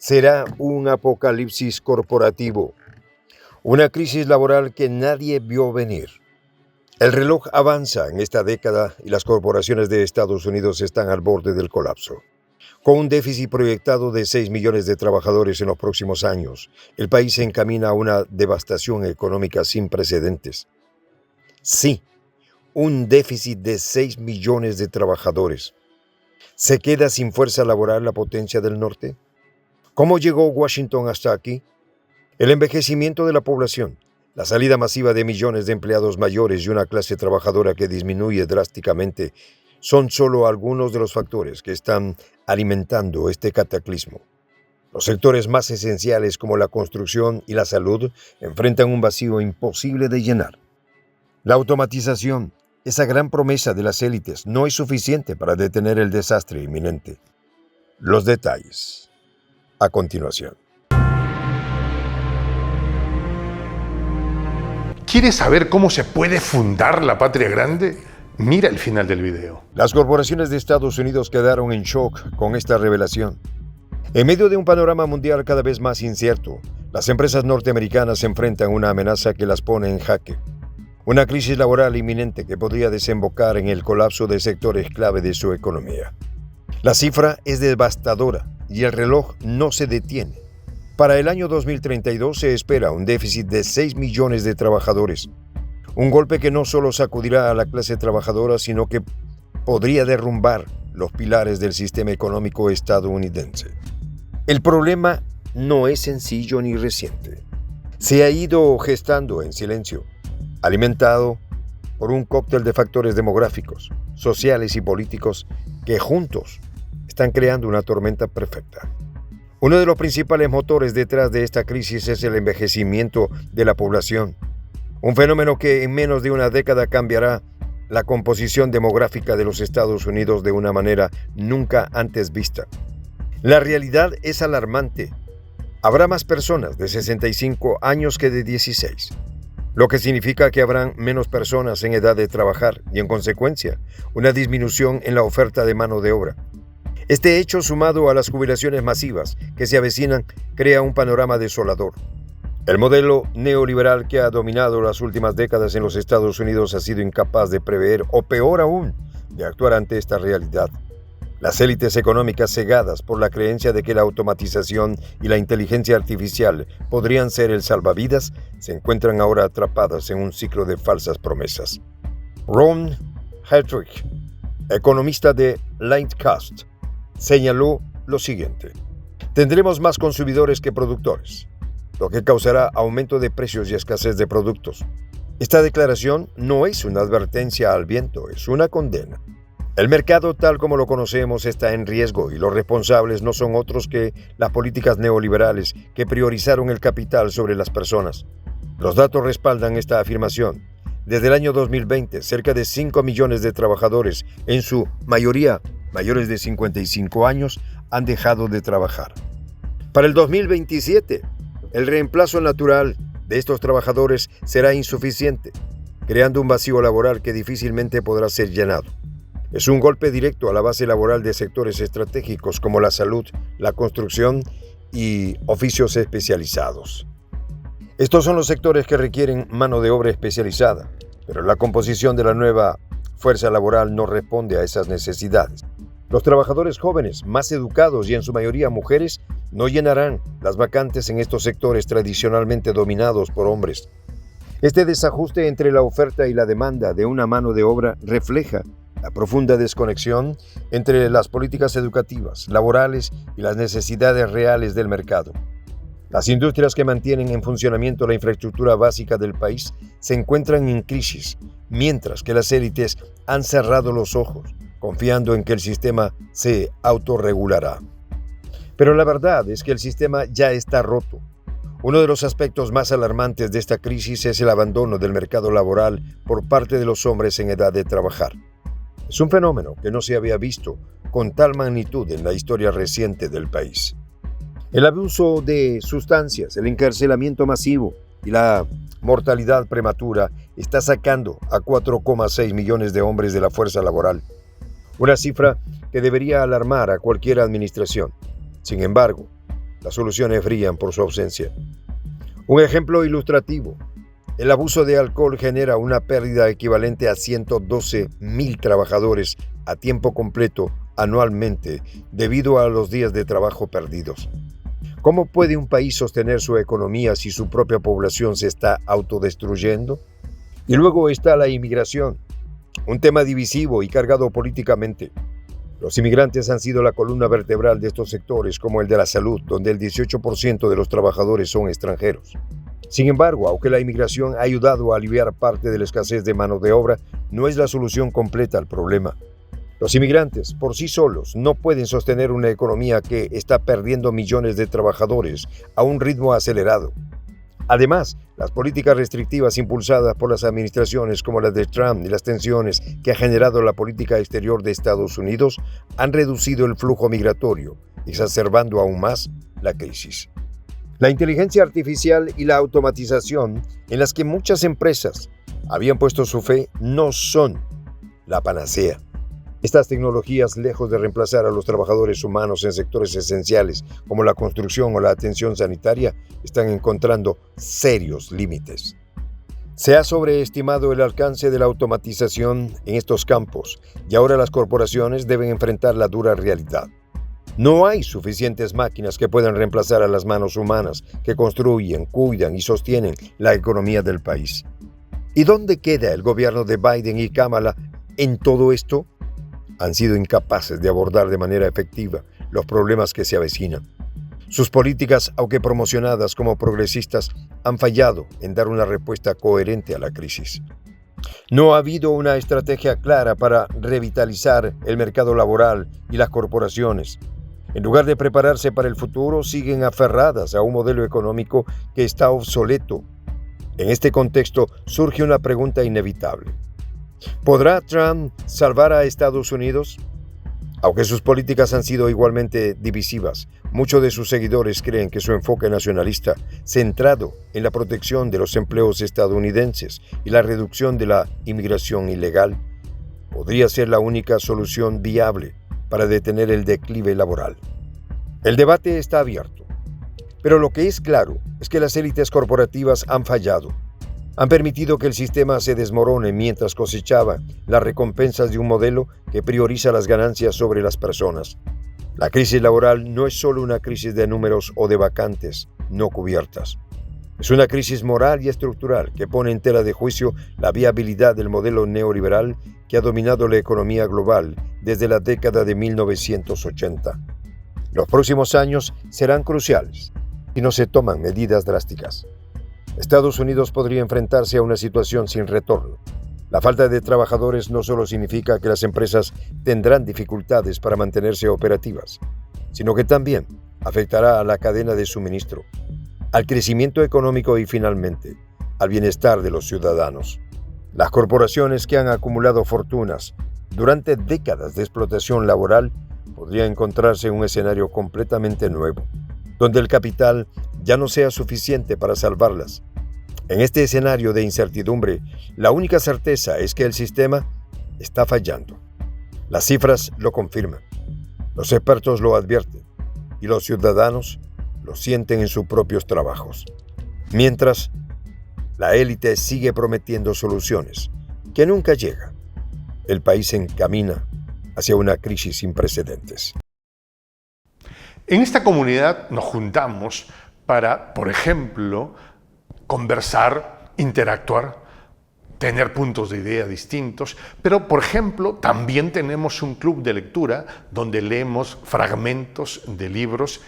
Será un apocalipsis corporativo, una crisis laboral que nadie vio venir. El reloj avanza en esta década y las corporaciones de Estados Unidos están al borde del colapso. Con un déficit proyectado de 6 millones de trabajadores en los próximos años, el país se encamina a una devastación económica sin precedentes. Sí, un déficit de 6 millones de trabajadores. ¿Se queda sin fuerza laboral la potencia del norte? ¿Cómo llegó Washington hasta aquí? El envejecimiento de la población, la salida masiva de millones de empleados mayores y una clase trabajadora que disminuye drásticamente son solo algunos de los factores que están alimentando este cataclismo. Los sectores más esenciales como la construcción y la salud enfrentan un vacío imposible de llenar. La automatización, esa gran promesa de las élites, no es suficiente para detener el desastre inminente. Los detalles a continuación. ¿Quieres saber cómo se puede fundar la patria grande? Mira el final del video. Las corporaciones de Estados Unidos quedaron en shock con esta revelación. En medio de un panorama mundial cada vez más incierto, las empresas norteamericanas se enfrentan a una amenaza que las pone en jaque. Una crisis laboral inminente que podría desembocar en el colapso de sectores clave de su economía. La cifra es devastadora y el reloj no se detiene. Para el año 2032 se espera un déficit de 6 millones de trabajadores. Un golpe que no solo sacudirá a la clase trabajadora, sino que podría derrumbar los pilares del sistema económico estadounidense. El problema no es sencillo ni reciente. Se ha ido gestando en silencio, alimentado por un cóctel de factores demográficos, sociales y políticos que juntos están creando una tormenta perfecta. Uno de los principales motores detrás de esta crisis es el envejecimiento de la población, un fenómeno que en menos de una década cambiará la composición demográfica de los Estados Unidos de una manera nunca antes vista. La realidad es alarmante. Habrá más personas de 65 años que de 16, lo que significa que habrán menos personas en edad de trabajar y, en consecuencia, una disminución en la oferta de mano de obra. Este hecho, sumado a las jubilaciones masivas que se avecinan, crea un panorama desolador. El modelo neoliberal que ha dominado las últimas décadas en los Estados Unidos ha sido incapaz de prever, o peor aún, de actuar ante esta realidad. Las élites económicas, cegadas por la creencia de que la automatización y la inteligencia artificial podrían ser el salvavidas, se encuentran ahora atrapadas en un ciclo de falsas promesas. Ron Hetrick, economista de Lightcast, señaló lo siguiente: tendremos más consumidores que productores, lo que causará aumento de precios y escasez de productos. Esta declaración no es una advertencia al viento, es una condena. El mercado tal como lo conocemos está en riesgo y los responsables no son otros que las políticas neoliberales que priorizaron el capital sobre las personas. Los datos respaldan esta afirmación. Desde el año 2020, cerca de 5 millones de trabajadores, en su mayoría mayores de 55 años, han dejado de trabajar. Para el 2027, el reemplazo natural de estos trabajadores será insuficiente, creando un vacío laboral que difícilmente podrá ser llenado. Es un golpe directo a la base laboral de sectores estratégicos como la salud, la construcción y oficios especializados. Estos son los sectores que requieren mano de obra especializada, pero la composición de la nueva fuerza laboral no responde a esas necesidades. Los trabajadores jóvenes, más educados y en su mayoría mujeres, no llenarán las vacantes en estos sectores tradicionalmente dominados por hombres. Este desajuste entre la oferta y la demanda de una mano de obra refleja la profunda desconexión entre las políticas educativas, laborales y las necesidades reales del mercado. Las industrias que mantienen en funcionamiento la infraestructura básica del país se encuentran en crisis, mientras que las élites han cerrado los ojos, confiando en que el sistema se autorregulará. Pero la verdad es que el sistema ya está roto. Uno de los aspectos más alarmantes de esta crisis es el abandono del mercado laboral por parte de los hombres en edad de trabajar. Es un fenómeno que no se había visto con tal magnitud en la historia reciente del país. El abuso de sustancias, el encarcelamiento masivo y la mortalidad prematura está sacando a 4,6 millones de hombres de la fuerza laboral. Una cifra que debería alarmar a cualquier administración. Sin embargo, las soluciones brillan por su ausencia. Un ejemplo ilustrativo. El abuso de alcohol genera una pérdida equivalente a 112.000 trabajadores a tiempo completo anualmente debido a los días de trabajo perdidos. ¿Cómo puede un país sostener su economía si su propia población se está autodestruyendo? Y luego está la inmigración, un tema divisivo y cargado políticamente. Los inmigrantes han sido la columna vertebral de estos sectores, como el de la salud, donde el 18% de los trabajadores son extranjeros. Sin embargo, aunque la inmigración ha ayudado a aliviar parte de la escasez de mano de obra, no es la solución completa al problema. Los inmigrantes, por sí solos, no pueden sostener una economía que está perdiendo millones de trabajadores a un ritmo acelerado. Además, las políticas restrictivas impulsadas por las administraciones como las de Trump y las tensiones que ha generado la política exterior de Estados Unidos han reducido el flujo migratorio, exacerbando aún más la crisis. La inteligencia artificial y la automatización en las que muchas empresas habían puesto su fe no son la panacea. Estas tecnologías, lejos de reemplazar a los trabajadores humanos en sectores esenciales como la construcción o la atención sanitaria, están encontrando serios límites. Se ha sobreestimado el alcance de la automatización en estos campos y ahora las corporaciones deben enfrentar la dura realidad. No hay suficientes máquinas que puedan reemplazar a las manos humanas que construyen, cuidan y sostienen la economía del país. ¿Y dónde queda el gobierno de Biden y Kamala en todo esto? Han sido incapaces de abordar de manera efectiva los problemas que se avecinan. Sus políticas, aunque promocionadas como progresistas, han fallado en dar una respuesta coherente a la crisis. No ha habido una estrategia clara para revitalizar el mercado laboral y las corporaciones. En lugar de prepararse para el futuro, siguen aferradas a un modelo económico que está obsoleto. En este contexto surge una pregunta inevitable. ¿Podrá Trump salvar a Estados Unidos? Aunque sus políticas han sido igualmente divisivas, muchos de sus seguidores creen que su enfoque nacionalista, centrado en la protección de los empleos estadounidenses y la reducción de la inmigración ilegal, podría ser la única solución viable para detener el declive laboral. El debate está abierto, pero lo que es claro es que las élites corporativas han fallado. Han permitido que el sistema se desmorone mientras cosechaba las recompensas de un modelo que prioriza las ganancias sobre las personas. La crisis laboral no es solo una crisis de números o de vacantes no cubiertas. Es una crisis moral y estructural que pone en tela de juicio la viabilidad del modelo neoliberal que ha dominado la economía global desde la década de 1980. Los próximos años serán cruciales si no se toman medidas drásticas. Estados Unidos podría enfrentarse a una situación sin retorno. La falta de trabajadores no solo significa que las empresas tendrán dificultades para mantenerse operativas, sino que también afectará a la cadena de suministro, al crecimiento económico y finalmente al bienestar de los ciudadanos. Las corporaciones que han acumulado fortunas durante décadas de explotación laboral podrían encontrarse en un escenario completamente nuevo, donde el capital ya no sea suficiente para salvarlas. En este escenario de incertidumbre, la única certeza es que el sistema está fallando. Las cifras lo confirman, los expertos lo advierten y los ciudadanos lo sienten en sus propios trabajos. Mientras, la élite sigue prometiendo soluciones que nunca llegan. El país se encamina hacia una crisis sin precedentes. En esta comunidad nos juntamos para, por ejemplo, conversar, interactuar, tener puntos de idea distintos, pero, por ejemplo, también tenemos un club de lectura donde leemos fragmentos de libros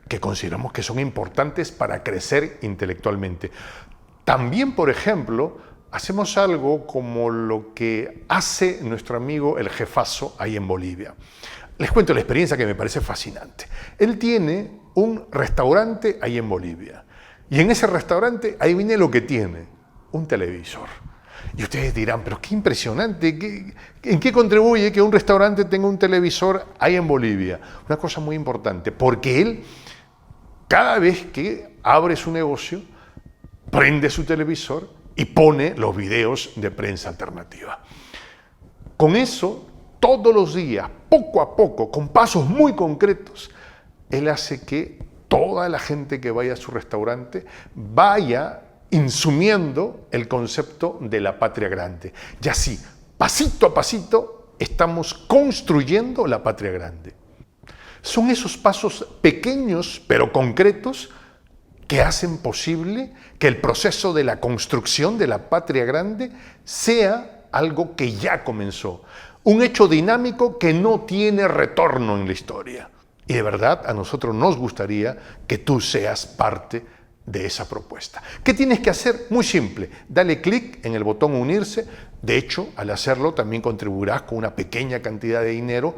que consideramos que son importantes para crecer intelectualmente. También, por ejemplo, hacemos algo como lo que hace nuestro amigo el jefazo ahí en Bolivia. Les cuento la experiencia que me parece fascinante. Él tiene un restaurante ahí en Bolivia. Y en ese restaurante, adivine lo que tiene, un televisor. Y ustedes dirán, pero qué impresionante, ¿en qué contribuye que un restaurante tenga un televisor ahí en Bolivia? Una cosa muy importante, porque él, cada vez que abre su negocio, prende su televisor y pone los videos de prensa alternativa. Con eso, todos los días, poco a poco, con pasos muy concretos, él hace que toda la gente que vaya a su restaurante vaya insumiendo el concepto de la patria grande. Y así, pasito a pasito, estamos construyendo la patria grande. Son esos pasos pequeños pero concretos que hacen posible que el proceso de la construcción de la patria grande sea algo que ya comenzó, un hecho dinámico que no tiene retorno en la historia. Y de verdad a nosotros nos gustaría que tú seas parte de esa propuesta. ¿Qué tienes que hacer? Muy simple, dale clic en el botón unirse. De hecho, al hacerlo también contribuirás con una pequeña cantidad de dinero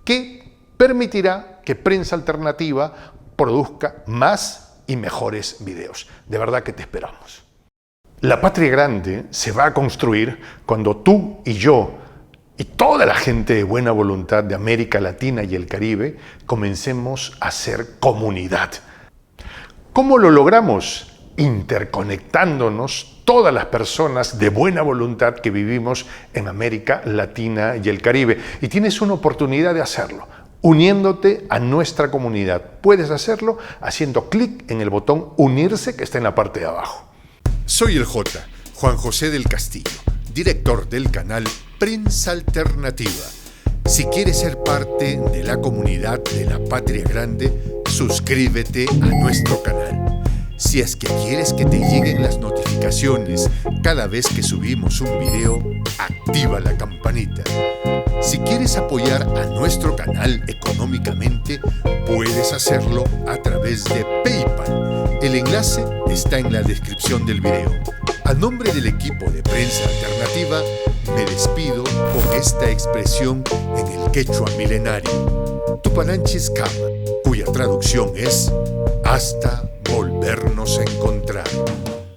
que permitirá que Prensa Alternativa produzca más y mejores videos. De verdad que te esperamos. La patria grande se va a construir cuando tú y yo y toda la gente de buena voluntad de América Latina y el Caribe comencemos a ser comunidad. ¿Cómo lo logramos? Interconectándonos todas las personas de buena voluntad que vivimos en América Latina y el Caribe. Y tienes una oportunidad de hacerlo, uniéndote a nuestra comunidad. Puedes hacerlo haciendo clic en el botón unirse que está en la parte de abajo. Soy el J, Juan José del Castillo, director del canal Prensa Alternativa. Si quieres ser parte de la comunidad de la Patria Grande, suscríbete a nuestro canal. Si es que quieres que te lleguen las notificaciones cada vez que subimos un video, activa la campanita. Si quieres apoyar a nuestro canal económicamente, puedes hacerlo a través de PayPal. El enlace está en la descripción del video. A nombre del equipo de Prensa Alternativa, me despido con esta expresión en el quechua milenario, Tupananchis Kama, cuya traducción es hasta volvernos a encontrar.